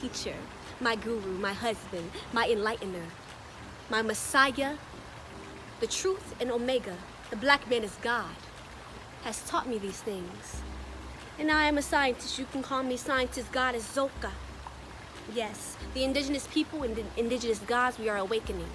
teacher, my guru, my husband, my enlightener, my Messiah, the truth and Omega, the black man is God, has taught me these things. And I am a scientist. You can call me scientist goddess Zoca. Yes, the indigenous people and the indigenous gods, we are awakening.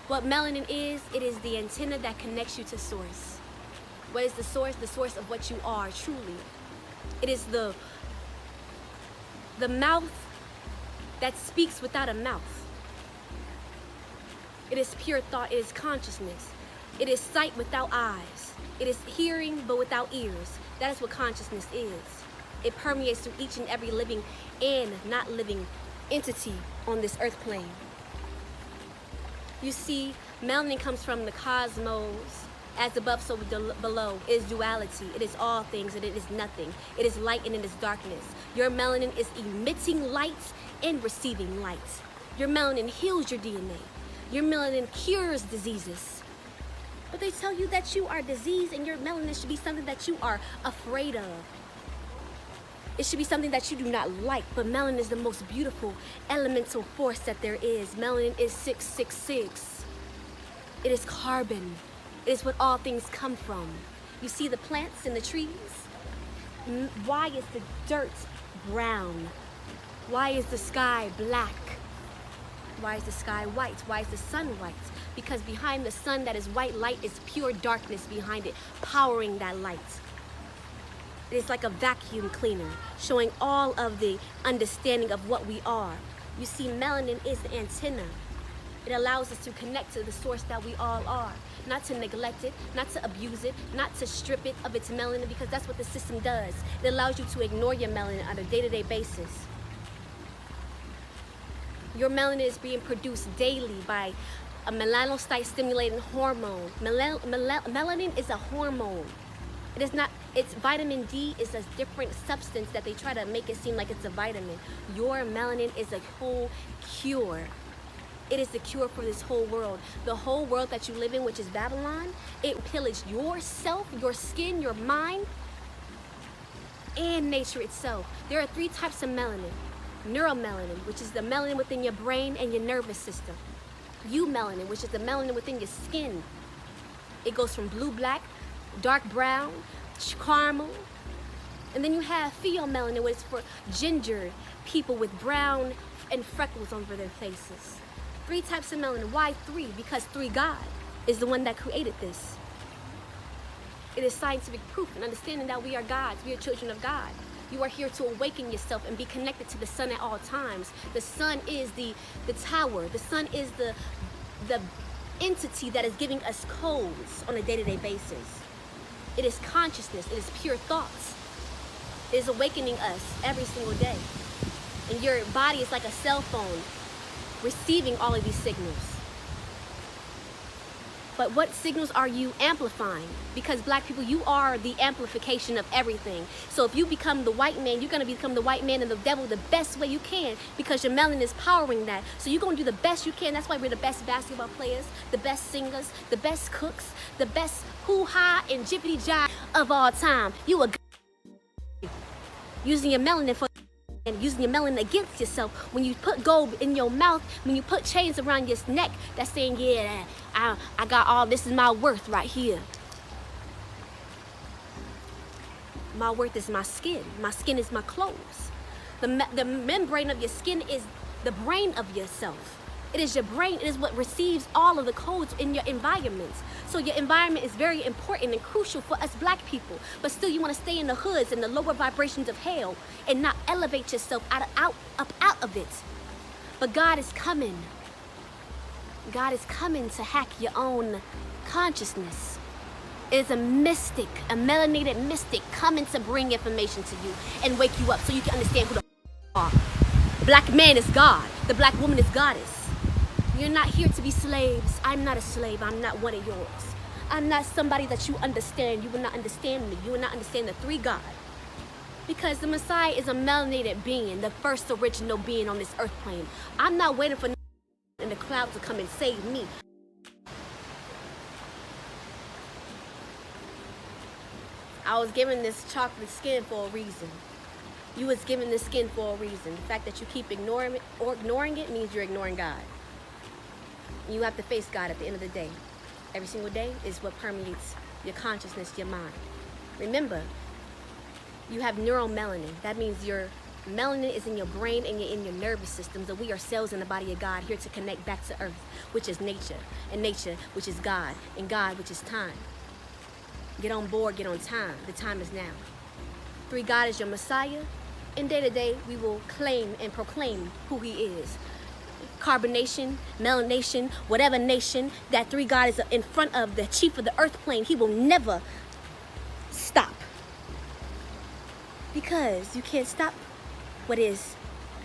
What melanin is, it is the antenna that connects you to source. What is the source? The source of what you are, truly. It is the mouth that speaks without a mouth. It is pure thought, it is consciousness. It is sight without eyes. It is hearing but without ears. That is what consciousness is. It permeates through each and every living and not living entity on this earth plane. You see, melanin comes from the cosmos. As above, so below. It is duality. It is all things and it is nothing. It is light and it is darkness. Your melanin is emitting light and receiving light. Your melanin heals your DNA. Your melanin cures diseases. But they tell you that you are diseased and your melanin should be something that you are afraid of. It should be something that you do not like. But melanin is the most beautiful elemental force that there is. Melanin is 666. It is carbon. It is what all things come from. You see the plants and the trees? Why is the dirt brown? Why is the sky black? Why is the sky white? Why is the sun white? Because behind the sun that is white light is pure darkness behind it, powering that light. It is like a vacuum cleaner, showing all of the understanding of what we are. You see, melanin is the antenna. It allows us to connect to the source that we all are. Not to neglect it, not to abuse it, not to strip it of its melanin, because that's what the system does. It allows you to ignore your melanin on a day-to-day basis. Your melanin is being produced daily by a melanocyte-stimulating hormone. Melanin is a hormone. It is not, it's vitamin D is a different substance that they try to make it seem like it's a vitamin. Your melanin is a whole cure. It is the cure for this whole world. The whole world that you live in, which is Babylon, it pillaged yourself, your skin, your mind, and nature itself. There are 3 types of melanin. Neuromelanin, which is the melanin within your brain and your nervous system. Eumelanin, which is the melanin within your skin. It goes from blue-black, dark brown, caramel. And then you have pheomelanin, which is for ginger people with brown and freckles over their faces. 3 types of melanin. Why 3? Because 3 God is the one that created this. It is scientific proof and understanding that we are gods. We are children of God. You are here to awaken yourself and be connected to the sun at all times. The sun is the tower. The sun is the entity that is giving us codes on a day-to-day basis. It is consciousness. It is pure thoughts. It is awakening us every single day. And your body is like a cell phone, receiving all of these signals. But what signals are you amplifying? Because black people, you are the amplification of everything. So if you become the white man, you're going to become the white man and the devil the best way you can, because your melanin is powering that. So you're going to do the best you can. That's why we're the best basketball players, the best singers, the best cooks, the best hoo-ha and jibbity-jive of all time. You are using your melanin for and using your melanin against yourself. When you put gold in your mouth, when you put chains around your neck, that's saying, yeah, I got all, this is my worth right here. My worth is my skin. My skin is my clothes. The membrane of your skin is the brain of yourself. It is your brain. It is what receives all of the codes in your environment. So your environment is very important and crucial for us black people. But still you want to stay in the hoods and the lower vibrations of hell and not elevate yourself up out of it. But God is coming. God is coming to hack your own consciousness. It is a mystic, a melanated mystic coming to bring information to you and wake you up so you can understand who the are. Black man is God. The black woman is goddess. You're not here to be slaves. I'm not a slave. I'm not one of yours. I'm not somebody that you understand. You will not understand me. You will not understand the 3 God. Because the Messiah is a melanated being, the first original being on this earth plane. I'm not waiting for in the cloud to come and save me. I was given this chocolate skin for a reason. You was given this skin for a reason. The fact that you keep ignoring it means you're ignoring God. You have to face God at the end of the day. Every single day is what permeates your consciousness, your mind. Remember, you have neuromelanin. That means your melanin is in your brain and in your nervous system. So we are cells in the body of God, here to connect back to earth, which is nature, and nature, which is God, and God, which is time. Get on board, get on time. The time is now. 3 God is your Messiah. And day to day, we will claim and proclaim who he is. Carbonation, melanation, whatever nation that 3 God is in front of, the chief of the earth plane, he will never stop. Because you can't stop what is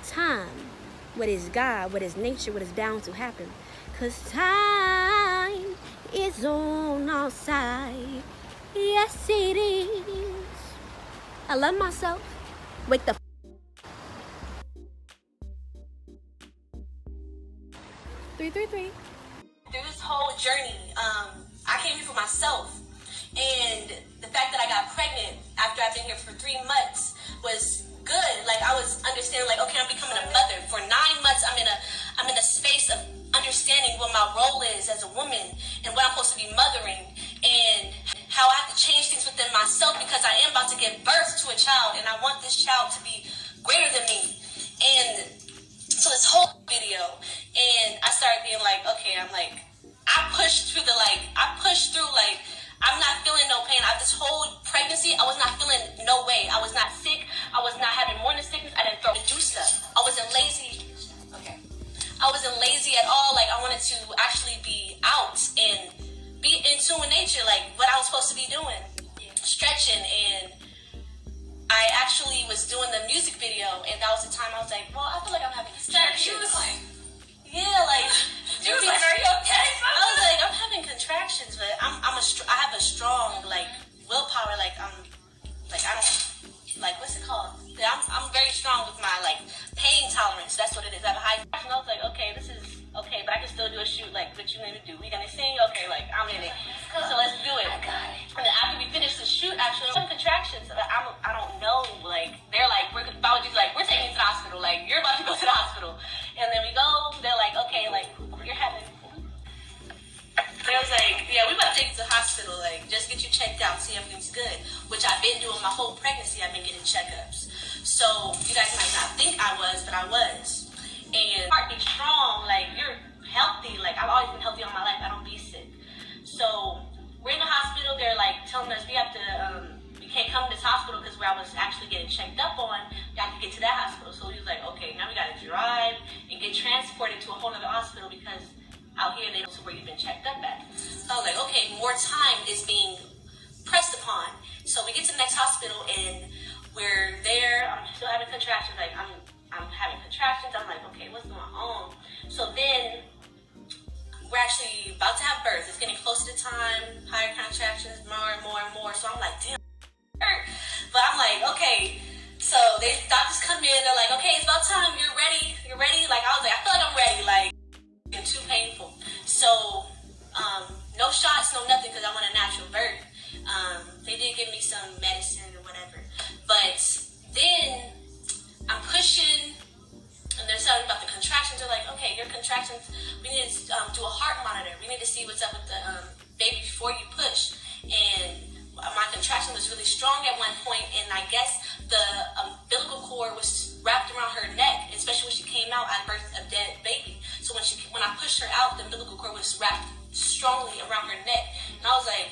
time, what is God, what is nature, what is bound to happen. Because time is on our side. Yes, it is. I love myself. Wake the 333. Through this whole journey, I came here for myself, and the fact that I got pregnant after I've been here for 3 months was good. Like, I was understanding, like, okay, I'm becoming a mother. For 9 months, I'm in a space of understanding what my role is as a woman and what I'm supposed to be mothering, and how I have to change things within myself, because I am about to give birth to a child, and I want this child to be greater than me. And so this whole video, and I started being like, okay, I pushed through, I'm not feeling no pain. This whole pregnancy, I was not feeling no way. I was not sick. I was not having morning sickness. I didn't do stuff. I wasn't lazy. Okay. I wasn't lazy at all. Like, I wanted to actually be out and be in tune with nature, like what I was supposed to be doing. Stretching, and I actually was doing the music video, and that was the time I was like, well, I feel like I'm having contractions. She was like, yeah, like, she was like, are you okay? I was like, I'm having contractions, but I have a strong, like, willpower. Like, I don't, like, what's it called? I'm very strong with my, like, pain tolerance. That's what it is. I have a high. And I was like, okay, this is okay, but I can still do a shoot. Like, what you need to do? We gonna sing? Okay, like, I'm in it. So let's do it. I got it. And then after we finished the shoot, actually, some contractions. I don't know. Like, they're like, we're taking you to the hospital. Like, you're about to go to the hospital. And then we go. They're like, okay, like, you're having. They was like, yeah, we about to take you to the hospital. Like, just get you checked out, see everything's good. Which I've been doing my whole pregnancy. I've been getting checkups. So you guys might not think I was, but I was. And heart be strong. Like, you're healthy. Like, I've always been healthy all my life. I don't be sick. So we're in the hospital. They're like telling us we have to, we can't come to this hospital because where I was actually getting checked up on, we have to get to that hospital. So we was like, okay, now we got to drive and get transported to a whole other hospital, because out here they know where you've been checked up at. So I was like, okay, more time is being pressed upon. So we get to the next hospital, and we're there. I'm still having contractions. Like, I'm having contractions. I'm like, okay, what's going on? So then we're actually about to have birth. It's getting close to the time, higher contractions, more and more and more. So I'm like, damn, hurt. But I'm like, okay. So doctors come in. They're like, okay, it's about time. You're ready. You're ready. Like, I was like, I feel like I'm ready. Like, it's too painful. So no shots, no nothing, because I want a natural birth. They did give me some medicine or whatever. But then I'm pushing, and they're telling me about the contractions. They're like, okay, your contractions, we need to do a heart monitor. We need to see what's up with the baby before you push. And my contraction was really strong at one point, and I guess the umbilical cord was wrapped around her neck, especially when she came out. I birthed a dead baby. So when I pushed her out, the umbilical cord was wrapped strongly around her neck. And I was like,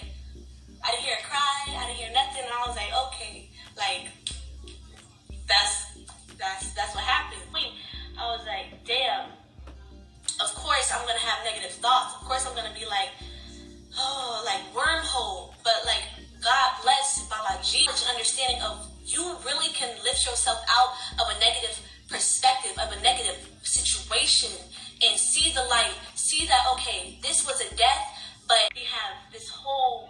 I didn't hear her cry, I didn't hear nothing, and I was like, okay, like, that's what happened. I was like, damn, of course I'm gonna have negative thoughts. Of course I'm gonna be like, oh, like wormhole. But like, God bless Balaji, understanding of you really can lift yourself out of a negative perspective, of a negative situation, and see the light, see that, okay, this was a death, but we have this whole,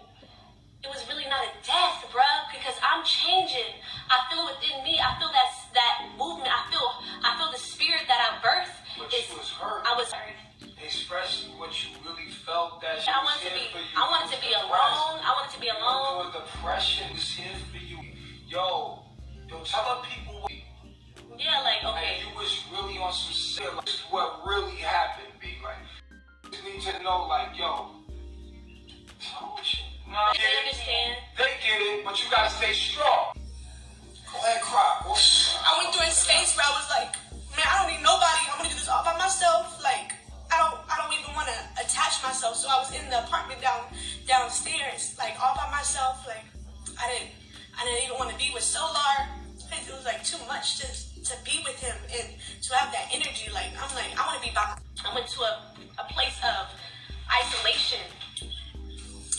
it was really not a death, bruh, because I'm changing. I feel within me, I feel that movement, I feel the spirit that I birthed. But she was hurt. I was hurt. Express what you really felt, that she I was wanted here for you. I wanted to be alone. I wanted to be alone. Your depression was here for you. Yo, tell the people This is what really happened, B. Like, you need to know, like, yo. Oh, shit. No, They understand. They get it, but you gotta stay strong. Go ahead, cry, boy. I went through a space where I was like, man, I don't need nobody. I'm gonna do this all by myself. Like, I don't even want to attach myself. So I was in the apartment downstairs, like all by myself. Like, I didn't even want to be with Solar. It was like too much to be with him and to have that energy. Like, I'm like, I want to be by. I went to a place of isolation.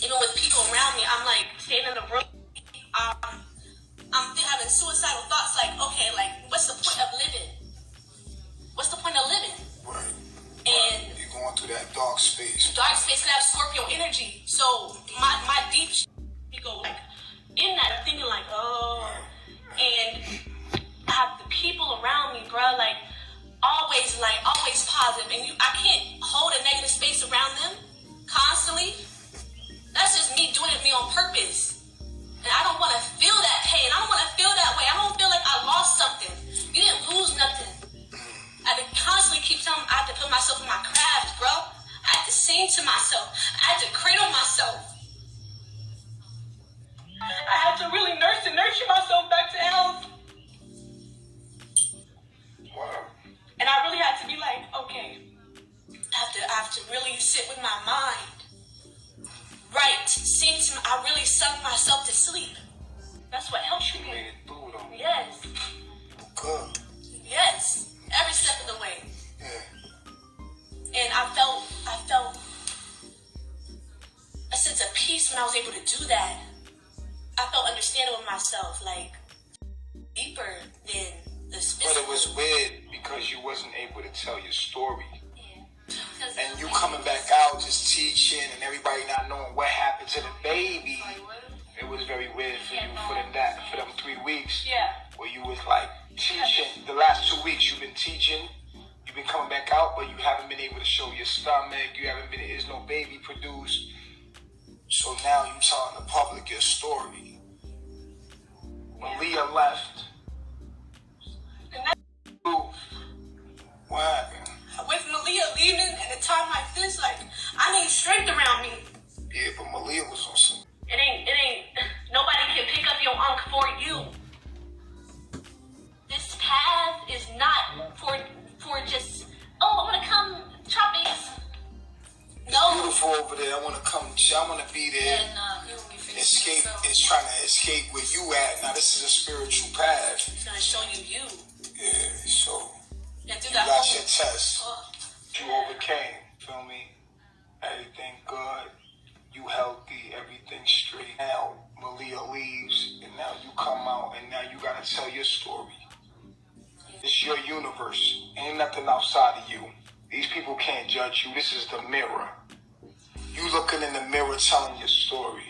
Even with people around me, I'm like staying in a room. I'm having suicidal thoughts. Like, okay, like, what's the point of living? What's the point of living? Right. And You're going through that dark space. dark space can have Scorpio energy. So my deep You go like in that thinking like, oh, and I have the people around me, bro, like always positive, and I can't hold a negative space around them constantly. That's just me doing it on purpose. And I don't want to feel that pain. I don't want to feel that way. I don't feel like I lost something. You didn't lose nothing. I had to constantly keep telling I had to put myself in my craft, bro. I had to sing to myself. I had to cradle myself. I had to really nurture myself back to health. Wow. And I really had to be like, okay, I have to really sit with my mind. Right, sing to I really sung myself to sleep. that's what helps You you. made it through, though. Yes. Good. Yes, every step of the way. Yeah. And I felt a sense of peace when I was able to do that. I felt understanding with myself, like deeper than this But physical. it was weird because you wasn't able to tell your story. Yeah. And you coming back out just teaching and everybody not knowing what happened to the baby. It was very weird for you for them 3 weeks. Yeah. Where you was like teaching. The last 2 weeks you've been teaching. You've been coming back out, but you haven't been able to show your stomach. You haven't been, there's no baby produced. So now you telling the public your story. Malia left. And that, What happened? With Malia leaving at a time like this, like I need strength around me. Yeah, but Malia was on some. it ain't, nobody can pick up your unk for you. This path is not for just, oh, I'm gonna come tropics. It's beautiful over there. I want to come. I want to be there. Escape is trying to escape where you at. Now this is a spiritual path. It's gonna show you you. Yeah, so And do you that got whole. your test. Oh, You overcame. Feel me? Everything good. You healthy. Everything straight. Now Malia leaves, and now you come out, and now you gotta tell your story. It's your universe. Ain't nothing outside of you. These people can't judge you. This is the mirror. You looking in the mirror telling your story.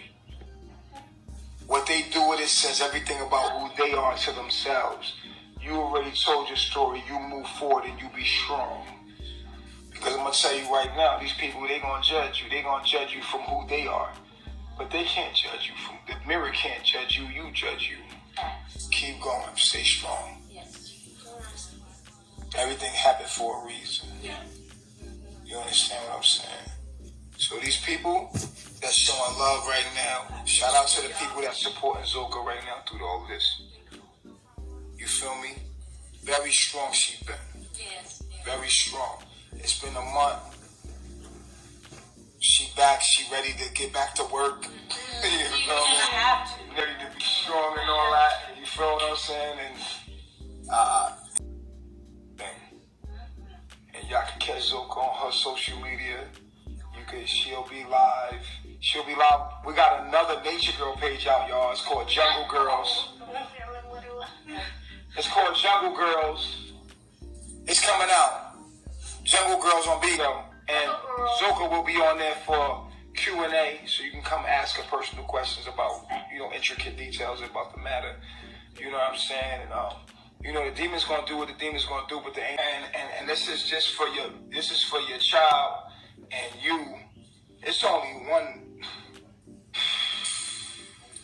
What they do with it says everything about who they are to themselves. You already told your story. You move forward and you be strong. Because I'm going to tell you right now, these people, they going to judge you. They going to judge you from who they are. But they can't judge you. From the mirror can't judge you. You judge you. Keep going. Stay strong. Everything happened for a reason. You understand what I'm saying? So these people that's showing love right now, shout out to the people that's supporting Zoca right now through all of this. You feel me? Very strong she been. yes. Very strong. It's been a month. She back. She ready to get back to work. You feel me? I have to. Ready to be strong and all that. You feel what I'm saying? And y'all can catch Zoca on her social media. She'll be live. We got another Nature Girl page out, y'all. It's called Jungle Girls. It's called Jungle Girls. It's coming out. Jungle Girls on Bigo. And Zoca will be on there for Q&A, so you can come ask her personal questions about, intricate details about the matter. You know what I'm saying? And, the demon's gonna do what the demon's gonna do, but and this is just for your child and you. It's only one.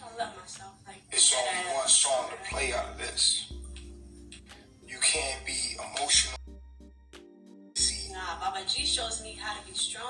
I love myself. Like, It's only one song to play out of this. You can't be emotional Baba G shows me how to be strong.